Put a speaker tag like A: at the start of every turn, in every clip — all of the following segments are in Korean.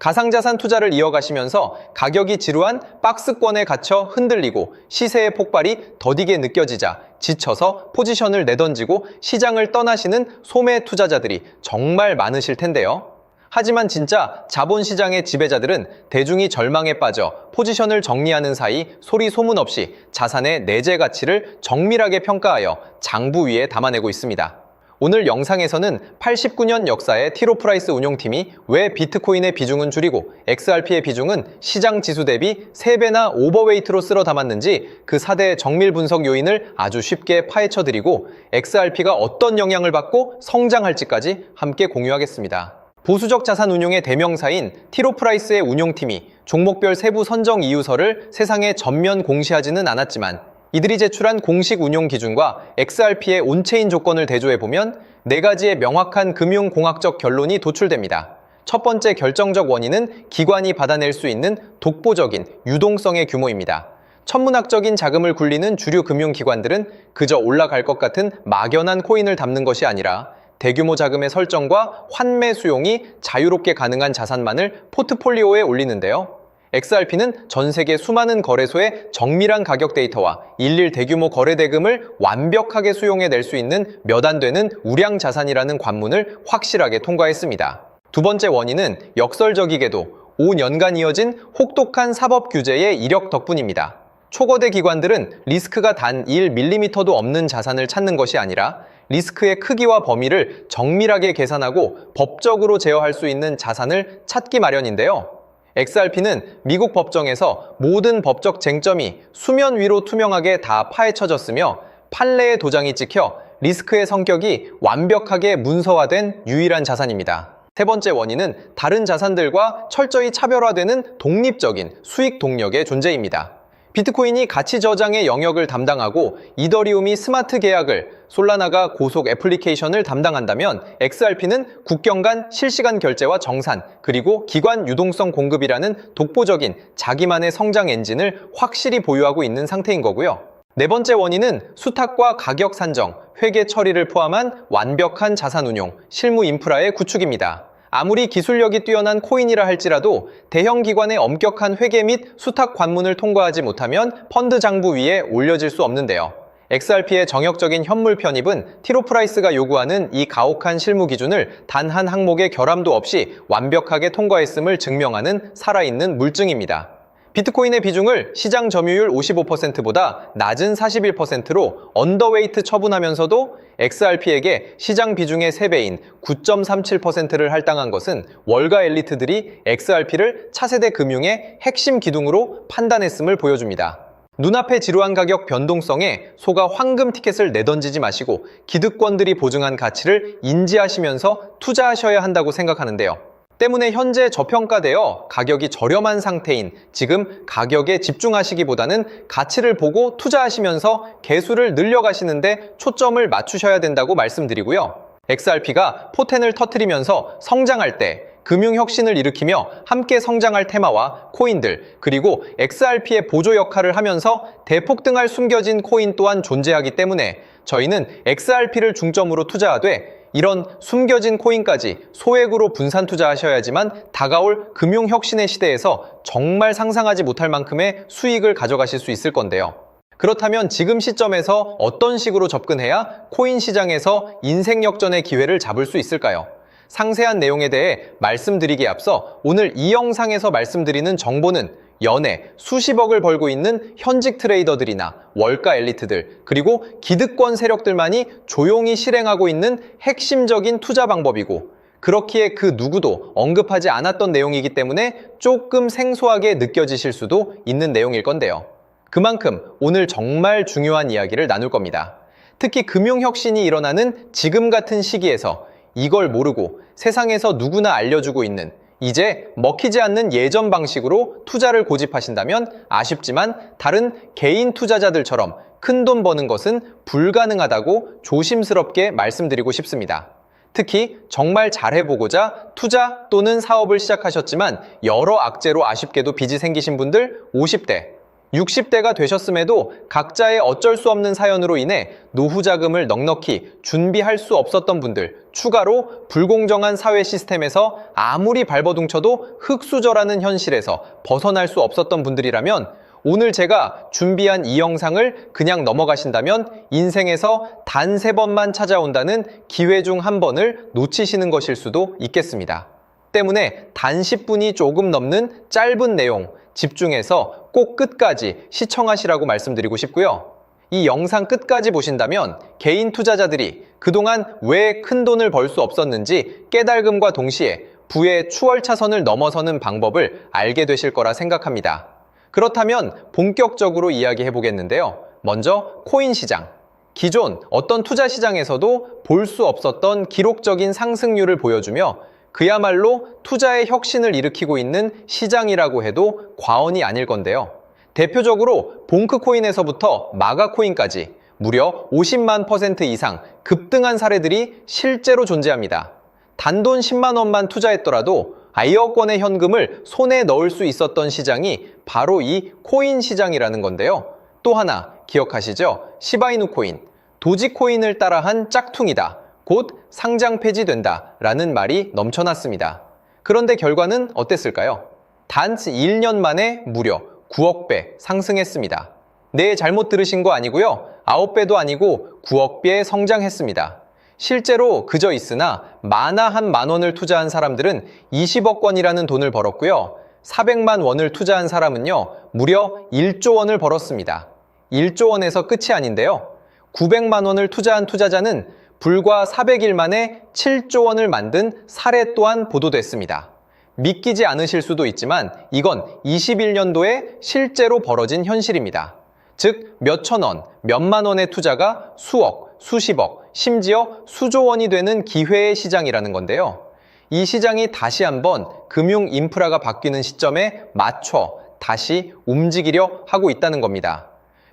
A: 가상자산 투자를 이어가시면서 가격이 지루한 박스권에 갇혀 흔들리고 시세의 폭발이 더디게 느껴지자 지쳐서 포지션을 내던지고 시장을 떠나시는 소매 투자자들이 정말 많으실 텐데요. 하지만 진짜 자본시장의 지배자들은 대중이 절망에 빠져 포지션을 정리하는 사이 소리 소문 없이 자산의 내재 가치를 정밀하게 평가하여 장부 위에 담아내고 있습니다. 오늘 영상에서는 89년 역사의 티로프라이스 운용팀이 왜 비트코인의 비중은 줄이고 XRP의 비중은 시장 지수 대비 3배나 오버웨이트로 쓸어 담았는지 그 4대 정밀 분석 요인을 아주 쉽게 파헤쳐드리고 XRP가 어떤 영향을 받고 성장할지까지 함께 공유하겠습니다. 보수적 자산 운용의 대명사인 티로프라이스의 운용팀이 종목별 세부 선정 이유서를 세상에 전면 공시하지는 않았지만 이들이 제출한 공식 운용 기준과 XRP의 온체인 조건을 대조해보면 4가지의 명확한 금융공학적 결론이 도출됩니다. 첫 번째 결정적 원인은 기관이 받아낼 수 있는 독보적인 유동성의 규모입니다. 천문학적인 자금을 굴리는 주류 금융기관들은 그저 올라갈 것 같은 막연한 코인을 담는 것이 아니라 대규모 자금의 설정과 환매 수용이 자유롭게 가능한 자산만을 포트폴리오에 올리는데요. XRP는 전 세계 수많은 거래소의 정밀한 가격 데이터와 일일 대규모 거래 대금을 완벽하게 수용해낼 수 있는 몇 안 되는 우량 자산이라는 관문을 확실하게 통과했습니다. 두 번째 원인은 역설적이게도 5년간 이어진 혹독한 사법 규제의 이력 덕분입니다. 초거대 기관들은 리스크가 단 1mm도 없는 자산을 찾는 것이 아니라 리스크의 크기와 범위를 정밀하게 계산하고 법적으로 제어할 수 있는 자산을 찾기 마련인데요. XRP는 미국 법정에서 모든 법적 쟁점이 수면 위로 투명하게 다 파헤쳐졌으며 판례의 도장이 찍혀 리스크의 성격이 완벽하게 문서화된 유일한 자산입니다. 세 번째 원인은 다른 자산들과 철저히 차별화되는 독립적인 수익 동력의 존재입니다. 비트코인이 가치 저장의 영역을 담당하고 이더리움이 스마트 계약을, 솔라나가 고속 애플리케이션을 담당한다면 XRP는 국경 간 실시간 결제와 정산, 그리고 기관 유동성 공급이라는 독보적인 자기만의 성장 엔진을 확실히 보유하고 있는 상태인 거고요. 네 번째 원인은 수탁과 가격 산정, 회계 처리를 포함한 완벽한 자산 운용, 실무 인프라의 구축입니다. 아무리 기술력이 뛰어난 코인이라 할지라도 대형 기관의 엄격한 회계 및 수탁 관문을 통과하지 못하면 펀드 장부 위에 올려질 수 없는데요. XRP의 정역적인 현물 편입은 티로프라이스가 요구하는 이 가혹한 실무 기준을 단 한 항목의 결함도 없이 완벽하게 통과했음을 증명하는 살아있는 물증입니다. 비트코인의 비중을 시장 점유율 55%보다 낮은 41%로 언더웨이트 처분하면서도 XRP에게 시장 비중의 3배인 9.37%를 할당한 것은 월가 엘리트들이 XRP를 차세대 금융의 핵심 기둥으로 판단했음을 보여줍니다. 눈앞의 지루한 가격 변동성에 속아 황금 티켓을 내던지지 마시고 기득권들이 보증한 가치를 인지하시면서 투자하셔야 한다고 생각하는데요. 때문에 현재 저평가되어 가격이 저렴한 상태인 지금 가격에 집중하시기보다는 가치를 보고 투자하시면서 개수를 늘려가시는데 초점을 맞추셔야 된다고 말씀드리고요. XRP가 포텐을 터뜨리면서 성장할 때 금융혁신을 일으키며 함께 성장할 테마와 코인들, 그리고 XRP의 보조 역할을 하면서 대폭등할 숨겨진 코인 또한 존재하기 때문에 저희는 XRP를 중점으로 투자하되 이런 숨겨진 코인까지 소액으로 분산 투자하셔야지만 다가올 금융혁신의 시대에서 정말 상상하지 못할 만큼의 수익을 가져가실 수 있을 건데요. 그렇다면 지금 시점에서 어떤 식으로 접근해야 코인 시장에서 인생 역전의 기회를 잡을 수 있을까요? 상세한 내용에 대해 말씀드리기에 앞서 오늘 이 영상에서 말씀드리는 정보는 연에 수십억을 벌고 있는 현직 트레이더들이나 월가 엘리트들, 그리고 기득권 세력들만이 조용히 실행하고 있는 핵심적인 투자 방법이고 그렇기에 그 누구도 언급하지 않았던 내용이기 때문에 조금 생소하게 느껴지실 수도 있는 내용일 건데요. 그만큼 오늘 정말 중요한 이야기를 나눌 겁니다. 특히 금융혁신이 일어나는 지금 같은 시기에서 이걸 모르고 세상에서 누구나 알려주고 있는 이제 먹히지 않는 예전 방식으로 투자를 고집하신다면 아쉽지만 다른 개인 투자자들처럼 큰돈 버는 것은 불가능하다고 조심스럽게 말씀드리고 싶습니다. 특히 정말 잘해보고자 투자 또는 사업을 시작하셨지만 여러 악재로 아쉽게도 빚이 생기신 분들 50대, 60대가 되셨음에도 각자의 어쩔 수 없는 사연으로 인해 노후 자금을 넉넉히 준비할 수 없었던 분들, 추가로 불공정한 사회 시스템에서 아무리 발버둥쳐도 흙수저라는 현실에서 벗어날 수 없었던 분들이라면 오늘 제가 준비한 이 영상을 그냥 넘어가신다면 인생에서 단 3번만 찾아온다는 기회 중 한 번을 놓치시는 것일 수도 있겠습니다. 때문에 단 10분이 조금 넘는 짧은 내용 집중해서 꼭 끝까지 시청하시라고 말씀드리고 싶고요. 이 영상 끝까지 보신다면 개인 투자자들이 그동안 왜 큰 돈을 벌 수 없었는지 깨달음과 동시에 부의 추월차선을 넘어서는 방법을 알게 되실 거라 생각합니다. 그렇다면 본격적으로 이야기해 보겠는데요. 먼저 코인 시장. 기존 어떤 투자 시장에서도 볼 수 없었던 기록적인 상승률을 보여주며 그야말로 투자의 혁신을 일으키고 있는 시장이라고 해도 과언이 아닐 건데요. 대표적으로 봉크코인에서부터 마가코인까지 무려 50만 % 이상 급등한 사례들이 실제로 존재합니다. 단돈 10만 원만 투자했더라도 아이억 원의 현금을 손에 넣을 수 있었던 시장이 바로 이 코인 시장이라는 건데요. 또 하나 기억하시죠? 시바이누 코인, 도지코인을 따라한 짝퉁이다. 곧 상장 폐지된다 라는 말이 넘쳐났습니다. 그런데 결과는 어땠을까요? 단 1년 만에 무려 9억 배 상승했습니다. 네, 잘못 들으신 거 아니고요. 9배도 아니고 9억 배 성장했습니다. 실제로 그저 있으나 만화 한 만 원을 투자한 사람들은 20억 원이라는 돈을 벌었고요. 400만 원을 투자한 사람은요, 무려 1조 원을 벌었습니다. 1조 원에서 끝이 아닌데요. 900만 원을 투자한 투자자는 불과 400일 만에 7조 원을 만든 사례 또한 보도됐습니다. 믿기지 않으실 수도 있지만 이건 21년도에 실제로 벌어진 현실입니다. 즉, 몇천 원, 몇만 원의 투자가 수억, 수십억, 심지어 수조 원이 되는 기회의 시장이라는 건데요. 이 시장이 다시 한번 금융 인프라가 바뀌는 시점에 맞춰 다시 움직이려 하고 있다는 겁니다.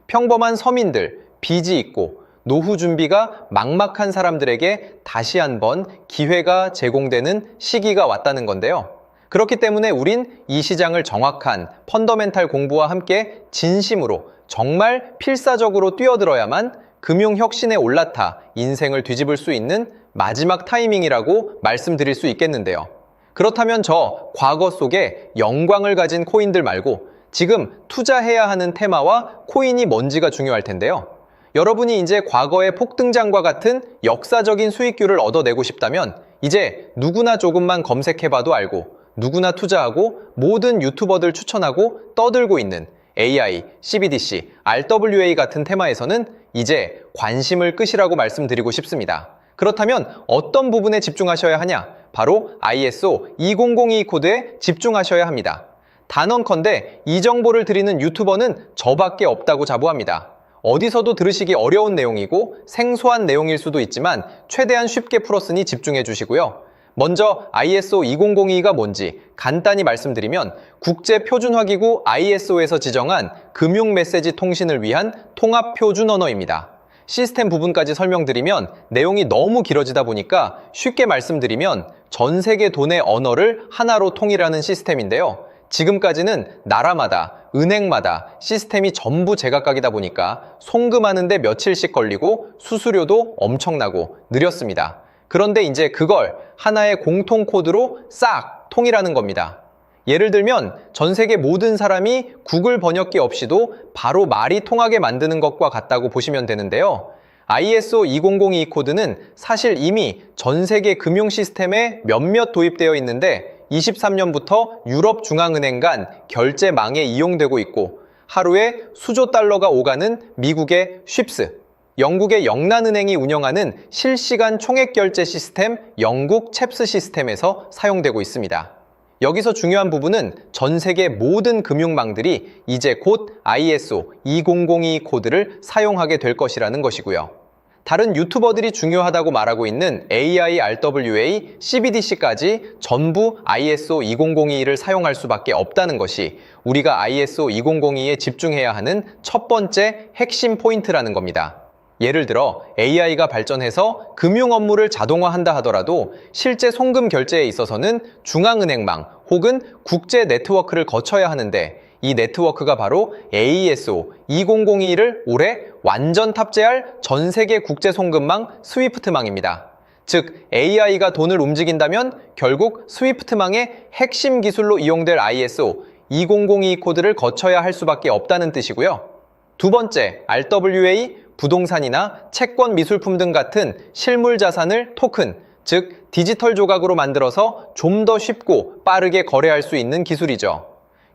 A: 평범한 서민들, 빚이 있고 노후 준비가 막막한 사람들에게 다시 한번 기회가 제공되는 시기가 왔다는 건데요. 그렇기 때문에 우린 이 시장을 정확한 펀더멘탈 공부와 함께 진심으로 정말 필사적으로 뛰어들어야만 금융혁신에 올라타 인생을 뒤집을 수 있는 마지막 타이밍이라고 말씀드릴 수 있겠는데요. 그렇다면 저 과거 속에 영광을 가진 코인들 말고 지금 투자해야 하는 테마와 코인이 뭔지가 중요할 텐데요. 여러분이 이제 과거의 폭등장과 같은 역사적인 수익률을 얻어내고 싶다면 이제 누구나 조금만 검색해봐도 알고 누구나 투자하고 모든 유튜버들 추천하고 떠들고 있는 AI, CBDC, RWA 같은 테마에서는 이제 관심을 끄시라고 말씀드리고 싶습니다. 그렇다면 어떤 부분에 집중하셔야 하냐? 바로 ISO 2002 코드에 집중하셔야 합니다. 단언컨대 이 정보를 드리는 유튜버는 저밖에 없다고 자부합니다. 어디서도 들으시기 어려운 내용이고 생소한 내용일 수도 있지만 최대한 쉽게 풀었으니 집중해 주시고요. 먼저 ISO 2002가 뭔지 간단히 말씀드리면 국제표준화기구 ISO에서 지정한 금융 메시지 통신을 위한 통합표준 언어입니다. 시스템 부분까지 설명드리면 내용이 너무 길어지다 보니까 쉽게 말씀드리면 전 세계 돈의 언어를 하나로 통일하는 시스템인데요. 지금까지는 나라마다, 은행마다 시스템이 전부 제각각이다 보니까 송금하는데 며칠씩 걸리고 수수료도 엄청나고 느렸습니다. 그런데 이제 그걸 하나의 공통 코드로 싹 통일하는 겁니다. 예를 들면 전 세계 모든 사람이 구글 번역기 없이도 바로 말이 통하게 만드는 것과 같다고 보시면 되는데요. ISO 2002 코드는 사실 이미 전 세계 금융 시스템에 몇몇 도입되어 있는데 23년부터 유럽 중앙은행 간 결제망에 이용되고 있고 하루에 수조 달러가 오가는 미국의 쉽스, 영국의 영란은행이 운영하는 실시간 총액결제 시스템 영국 챕스 시스템에서 사용되고 있습니다. 여기서 중요한 부분은 전 세계 모든 금융망들이 이제 곧 ISO 2002 코드를 사용하게 될 것이라는 것이고요. 다른 유튜버들이 중요하다고 말하고 있는 AI, RWA, CBDC까지 전부 ISO 2002를 사용할 수밖에 없다는 것이 우리가 ISO 2002에 집중해야 하는 첫 번째 핵심 포인트라는 겁니다. 예를 들어 AI가 발전해서 금융 업무를 자동화한다 하더라도 실제 송금 결제에 있어서는 중앙은행망 혹은 국제 네트워크를 거쳐야 하는데 이 네트워크가 바로 AESO 2002를 올해 완전 탑재할 전 세계 국제 송금망 스위프트망입니다. 즉, AI가 돈을 움직인다면 결국 스위프트망의 핵심 기술로 이용될 ISO 2002 코드를 거쳐야 할 수밖에 없다는 뜻이고요. 두 번째, RWA, 부동산이나 채권 미술품 등 같은 실물 자산을 토큰, 즉 디지털 조각으로 만들어서 좀 더 쉽고 빠르게 거래할 수 있는 기술이죠.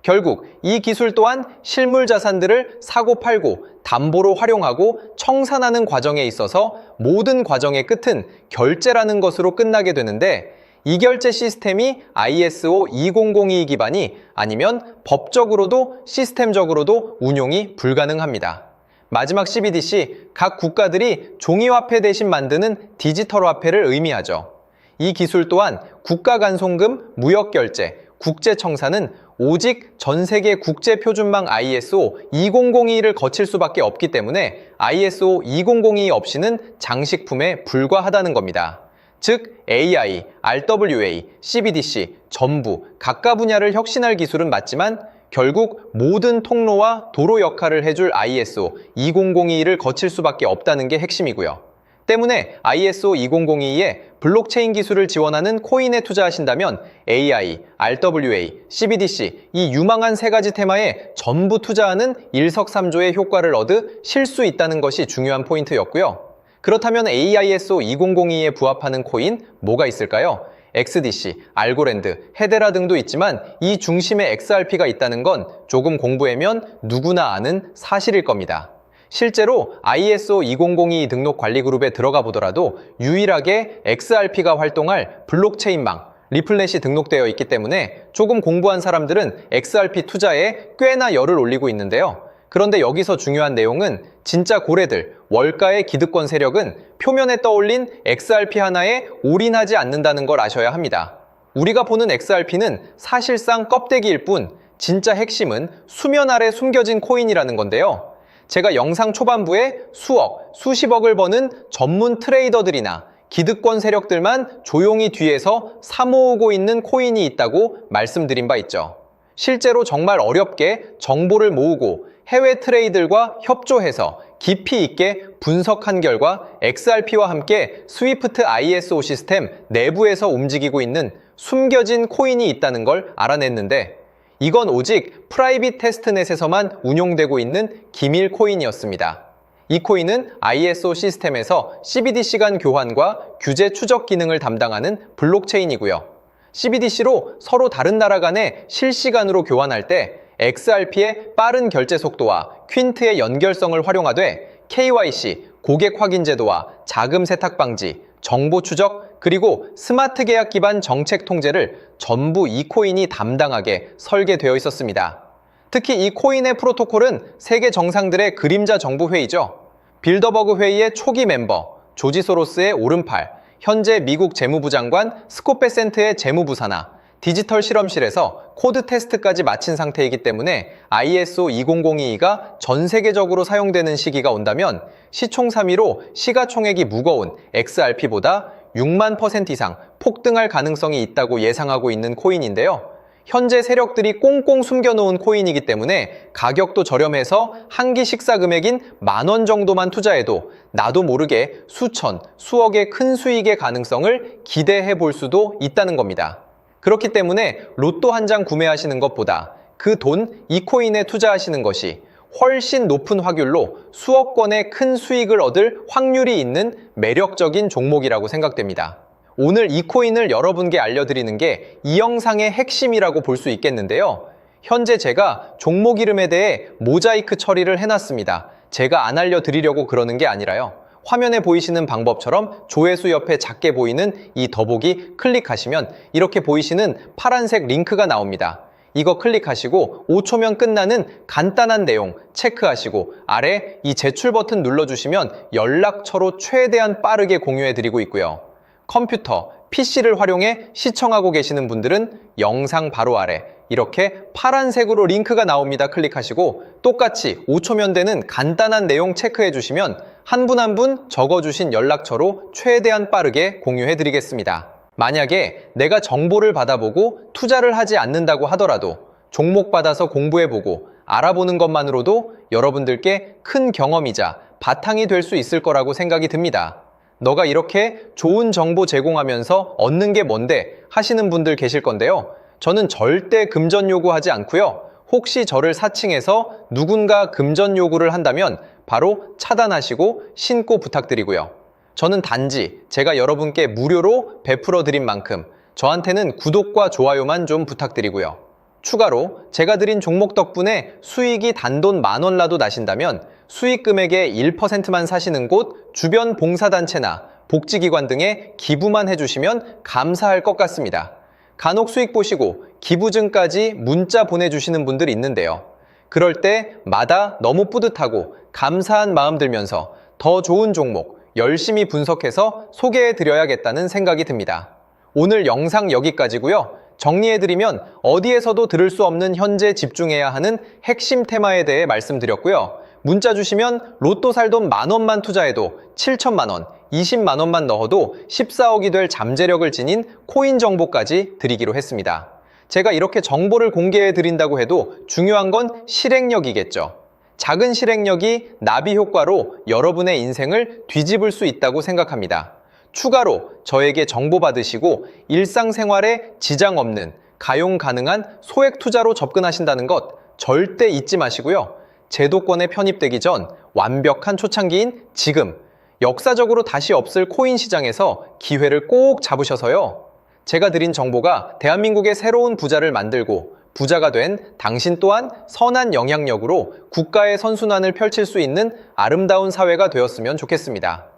A: 결국 이 기술 또한 실물 자산들을 사고 팔고 담보로 활용하고 청산하는 과정에 있어서 모든 과정의 끝은 결제라는 것으로 끝나게 되는데, 이 결제 시스템이 ISO 2002 기반이 아니면 법적으로도 시스템적으로도 운용이 불가능합니다. 마지막 CBDC, 각 국가들이 종이화폐 대신 만드는 디지털 화폐를 의미하죠. 이 기술 또한 국가 간송금, 무역결제, 국제청산은 오직 전 세계 국제표준망 ISO 2002를 거칠 수밖에 없기 때문에 ISO 2002 없이는 장식품에 불과하다는 겁니다. 즉, AI, RWA, CBDC 전부 각각 분야를 혁신할 기술은 맞지만 결국 모든 통로와 도로 역할을 해줄 ISO 2002를 거칠 수밖에 없다는 게 핵심이고요. 때문에 ISO 2002에 블록체인 기술을 지원하는 코인에 투자하신다면 AI, RWA, CBDC 이 유망한 세 가지 테마에 전부 투자하는 일석삼조의 효과를 얻으실 수 있다는 것이 중요한 포인트였고요. 그렇다면 AISO 2002에 부합하는 코인 뭐가 있을까요? XDC, 알고랜드, 헤데라 등도 있지만 이 중심에 XRP가 있다는 건 조금 공부하면 누구나 아는 사실일 겁니다. 실제로 ISO 2002 등록 관리 그룹에 들어가 보더라도 유일하게 XRP가 활동할 블록체인망, 리플넷이 등록되어 있기 때문에 조금 공부한 사람들은 XRP 투자에 꽤나 열을 올리고 있는데요. 그런데 여기서 중요한 내용은 진짜 고래들, 월가의 기득권 세력은 표면에 떠올린 XRP 하나에 올인하지 않는다는 걸 아셔야 합니다. 우리가 보는 XRP는 사실상 껍데기일 뿐 진짜 핵심은 수면 아래 숨겨진 코인이라는 건데요. 제가 영상 초반부에 수억, 수십억을 버는 전문 트레이더들이나 기득권 세력들만 조용히 뒤에서 사모으고 있는 코인이 있다고 말씀드린 바 있죠. 실제로 정말 어렵게 정보를 모으고 해외 트레이더들과 협조해서 깊이 있게 분석한 결과 XRP와 함께 스위프트 ISO 시스템 내부에서 움직이고 있는 숨겨진 코인이 있다는 걸 알아냈는데, 이건 오직 프라이빗 테스트넷에서만 운용되고 있는 기밀 코인이었습니다. 이 코인은 ISO 시스템에서 CBDC 간 교환과 규제 추적 기능을 담당하는 블록체인이고요. CBDC로 서로 다른 나라 간에 실시간으로 교환할 때 XRP의 빠른 결제 속도와 퀸트의 연결성을 활용하되 KYC, 고객 확인 제도와 자금 세탁 방지, 정보 추적, 그리고 스마트 계약 기반 정책 통제를 전부 이 코인이 담당하게 설계되어 있었습니다. 특히 이 코인의 프로토콜은 세계 정상들의 그림자 정부 회의죠. 빌더버그 회의의 초기 멤버, 조지 소로스의 오른팔, 현재 미국 재무부 장관 스콧 베센트의 재무부 산하, 디지털 실험실에서 코드 테스트까지 마친 상태이기 때문에 ISO 2002가 전 세계적으로 사용되는 시기가 온다면 시총삼위로 시가총액이 무거운 XRP보다 6만% 이상 폭등할 가능성이 있다고 예상하고 있는 코인인데요. 현재 세력들이 꽁꽁 숨겨놓은 코인이기 때문에 가격도 저렴해서 한 끼 식사 금액인 10,000원 정도만 투자해도 나도 모르게 수천, 수억의 큰 수익의 가능성을 기대해 볼 수도 있다는 겁니다. 그렇기 때문에 로또 한 장 구매하시는 것보다 그 돈, 이 코인에 투자하시는 것이 훨씬 높은 확률로 수억 건의 큰 수익을 얻을 확률이 있는 매력적인 종목이라고 생각됩니다. 오늘 이 코인을 여러분께 알려드리는 게 이 영상의 핵심이라고 볼 수 있겠는데요. 현재 제가 종목 이름에 대해 모자이크 처리를 해놨습니다. 제가 안 알려드리려고 그러는 게 아니라요. 화면에 보이시는 방법처럼 조회수 옆에 작게 보이는 이 더보기 클릭하시면 이렇게 보이시는 파란색 링크가 나옵니다. 이거 클릭하시고 5초면 끝나는 간단한 내용 체크하시고 아래 이 제출 버튼 눌러주시면 연락처로 최대한 빠르게 공유해드리고 있고요. 컴퓨터, PC를 활용해 시청하고 계시는 분들은 영상 바로 아래 이렇게 파란색으로 링크가 나옵니다. 클릭하시고 똑같이 5초면 되는 간단한 내용 체크해 주시면 한 분 한 분 적어주신 연락처로 최대한 빠르게 공유해 드리겠습니다. 만약에 내가 정보를 받아보고 투자를 하지 않는다고 하더라도 종목받아서 공부해보고 알아보는 것만으로도 여러분들께 큰 경험이자 바탕이 될 수 있을 거라고 생각이 듭니다. 너가 이렇게 좋은 정보 제공하면서 얻는 게 뭔데 하시는 분들 계실 건데요. 저는 절대 금전 요구하지 않고요. 혹시 저를 사칭해서 누군가 금전 요구를 한다면 바로 차단하시고 신고 부탁드리고요. 저는 단지 제가 여러분께 무료로 베풀어 드린 만큼 저한테는 구독과 좋아요만 좀 부탁드리고요. 추가로 제가 드린 종목 덕분에 수익이 단돈 10,000원라도 나신다면 수익 금액의 1%만 사시는 곳 주변 봉사단체나 복지기관 등에 기부만 해주시면 감사할 것 같습니다. 간혹 수익 보시고 기부증까지 문자 보내주시는 분들이 있는데요. 그럴 때마다 너무 뿌듯하고 감사한 마음 들면서 더 좋은 종목 열심히 분석해서 소개해드려야겠다는 생각이 듭니다. 오늘 영상 여기까지고요. 정리해드리면 어디에서도 들을 수 없는 현재 집중해야 하는 핵심 테마에 대해 말씀드렸고요. 문자 주시면 로또 살 돈 10,000원만 투자해도 7,000만 원, 20만 원만 넣어도 14억이 될 잠재력을 지닌 코인 정보까지 드리기로 했습니다. 제가 이렇게 정보를 공개해 드린다고 해도 중요한 건 실행력이겠죠. 작은 실행력이 나비 효과로 여러분의 인생을 뒤집을 수 있다고 생각합니다. 추가로 저에게 정보 받으시고 일상생활에 지장 없는 가용 가능한 소액 투자로 접근하신다는 것 절대 잊지 마시고요. 제도권에 편입되기 전 완벽한 초창기인 지금 역사적으로 다시 없을 코인 시장에서 기회를 꼭 잡으셔서요. 제가 드린 정보가 대한민국의 새로운 부자를 만들고 부자가 된 당신 또한 선한 영향력으로 국가의 선순환을 펼칠 수 있는 아름다운 사회가 되었으면 좋겠습니다.